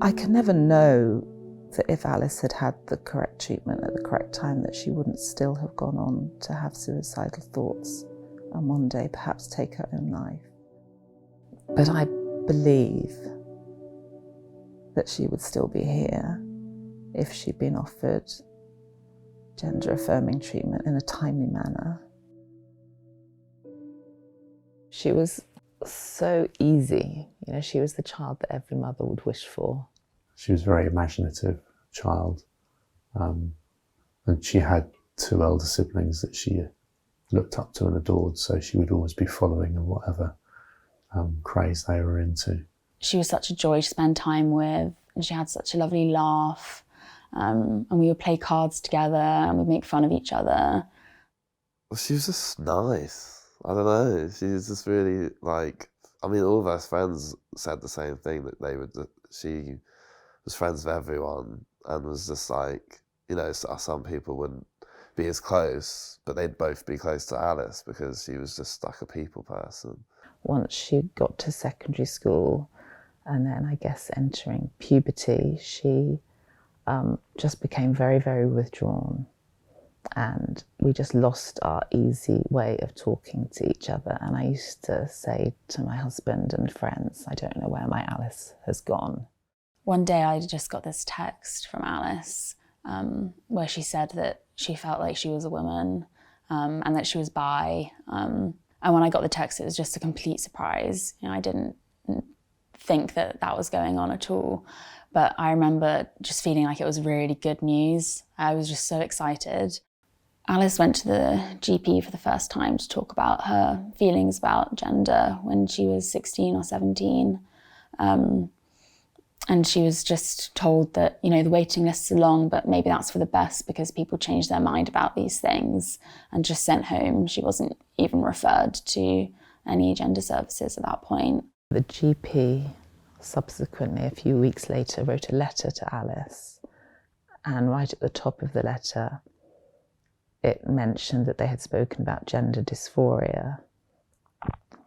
I could never know that if Alice had had the correct treatment at the correct time, that she wouldn't still have gone on to have suicidal thoughts and one day perhaps take her own life. But I believe that she would still be here if she'd been offered gender-affirming treatment in a timely manner. She was so easy, you know, she was the child that every mother would wish for. She was a very imaginative child, and she had two elder siblings that she looked up to and adored, so she would always be following in whatever craze they were into. She was such a joy to spend time with, and she had such a lovely laugh, and we would play cards together and we'd make fun of each other. Well, she was just nice. I don't know, she was just really like, I mean, all of us friends said the same thing, that she was friends with everyone and was just like, you know, some people wouldn't be as close, but they'd both be close to Alice because she was just like a people person. Once she got to secondary school and then I guess entering puberty, she just became very, very withdrawn. And we just lost our easy way of talking to each other. And I used to say to my husband and friends, I don't know where my Alice has gone. One day I just got this text from Alice where she said that she felt like she was a woman and that she was bi. And when I got the text, it was just a complete surprise. You know, I didn't think that that was going on at all. But I remember just feeling like it was really good news. I was just so excited. Alice went to the GP for the first time to talk about her feelings about gender when she was 16 or 17. And she was just told that, you know, the waiting lists are long, but maybe that's for the best because people change their mind about these things, and just sent home. She wasn't even referred to any gender services at that point. The GP subsequently, a few weeks later, wrote a letter to Alice, and right at the top of the letter, it mentioned that they had spoken about gender dysphoria.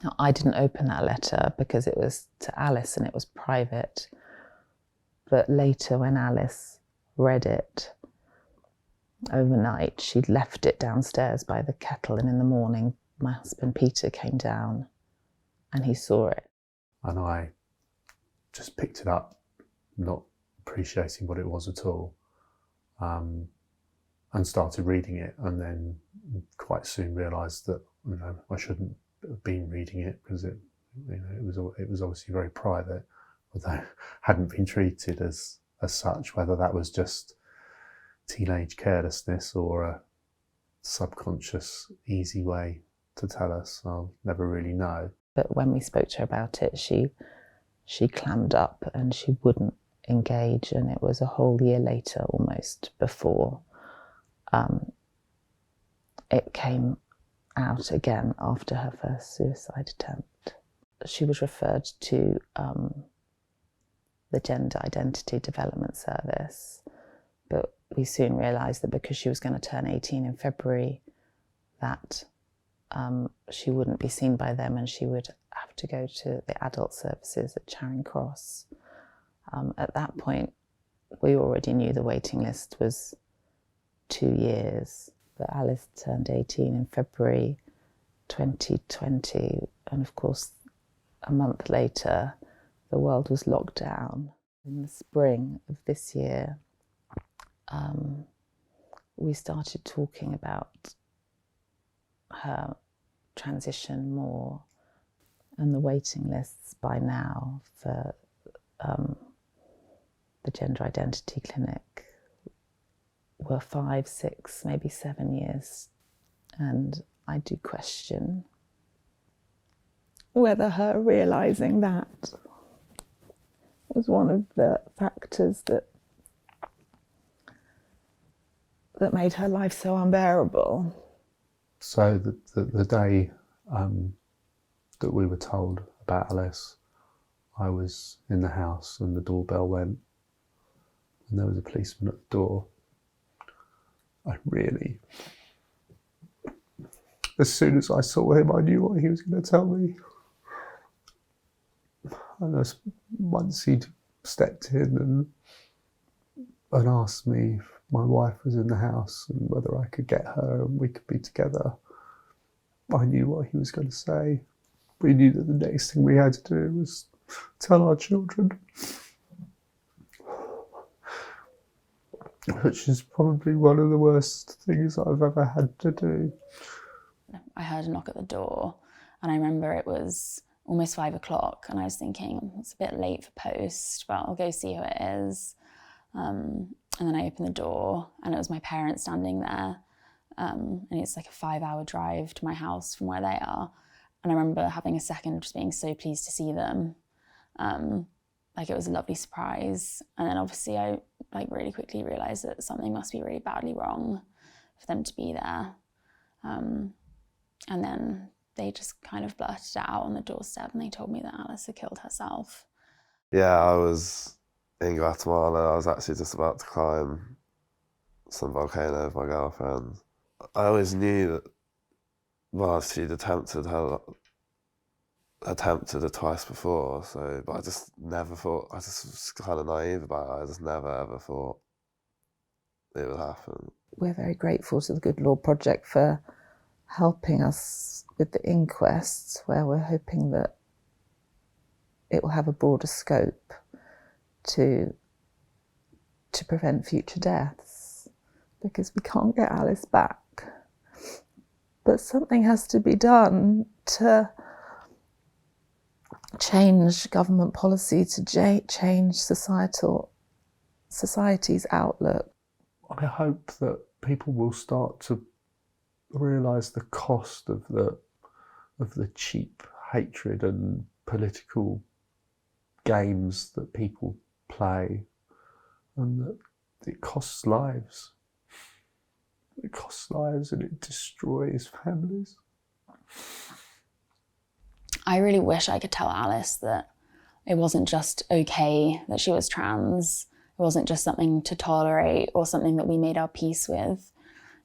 Now, I didn't open that letter because it was to Alice and it was private. But later, when Alice read it overnight, she'd left it downstairs by the kettle, and in the morning, my husband Peter came down and he saw it. And I just picked it up, not appreciating what it was at all, and started reading it, and then quite soon realised that, you know, I shouldn't have been reading it because it, you know, it was obviously very private, although hadn't been treated as such. Whether that was just teenage carelessness or a subconscious easy way to tell us, I'll never really know. But when we spoke to her about it, she clammed up and she wouldn't engage, and it was a whole year later almost before it came out again after her first suicide attempt. She was referred to the Gender Identity Development Service, but we soon realised that because she was going to turn 18 in February, that she wouldn't be seen by them and she would have to go to the adult services at Charing Cross. At that point, we already knew the waiting list was 2 years, but Alice turned 18 in February 2020, and of course, a month later, the world was locked down. In the spring of this year, we started talking about her transition more, and the waiting lists by now for the Gender Identity Clinic were 5, 6, maybe 7 years. And I do question whether her realising that was one of the factors that made her life so unbearable. So the day that we were told about Alice, I was in the house and the doorbell went and there was a policeman at the door. I really, as soon as I saw him, I knew what he was going to tell me. And once he'd stepped in and asked me if my wife was in the house and whether I could get her and we could be together. I knew what he was going to say. We knew that the next thing we had to do was tell our children, which is probably one of the worst things I've ever had to do. I heard a knock at the door, and I remember it was almost 5 o'clock, and I was thinking, it's a bit late for post, but I'll go see who it is. And then I opened the door, and it was my parents standing there. And it's like a 5-hour drive to my house from where they are. And I remember having a second of just being so pleased to see them. Like, it was a lovely surprise. And then obviously I really quickly realised that something must be really badly wrong for them to be there. And then they just kind of blurted it out on the doorstep, and they told me that Alice had killed herself. Yeah, I was in Guatemala. I was actually just about to climb some volcano with my girlfriend. I always knew that, well, she'd attempted it twice before, but I just never thought, I just was kind of naive about it. I just never ever thought it would happen. We're very grateful to the Good Law Project for helping us with the inquests, where we're hoping that it will have a broader scope to prevent future deaths, because we can't get Alice back. But something has to be done to change government policy, to change society's outlook. I hope that people will start to realise the cost of the cheap hatred and political games that people play, and that it costs lives. It costs lives and it destroys families. I really wish I could tell Alice that it wasn't just okay that she was trans. It wasn't just something to tolerate or something that we made our peace with.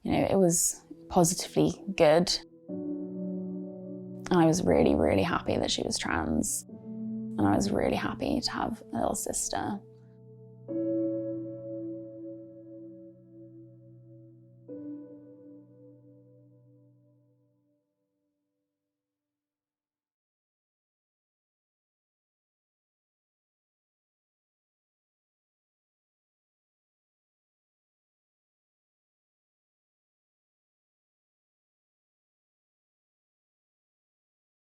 You know, it was positively good. And I was really, really happy that she was trans. And I was really happy to have a little sister.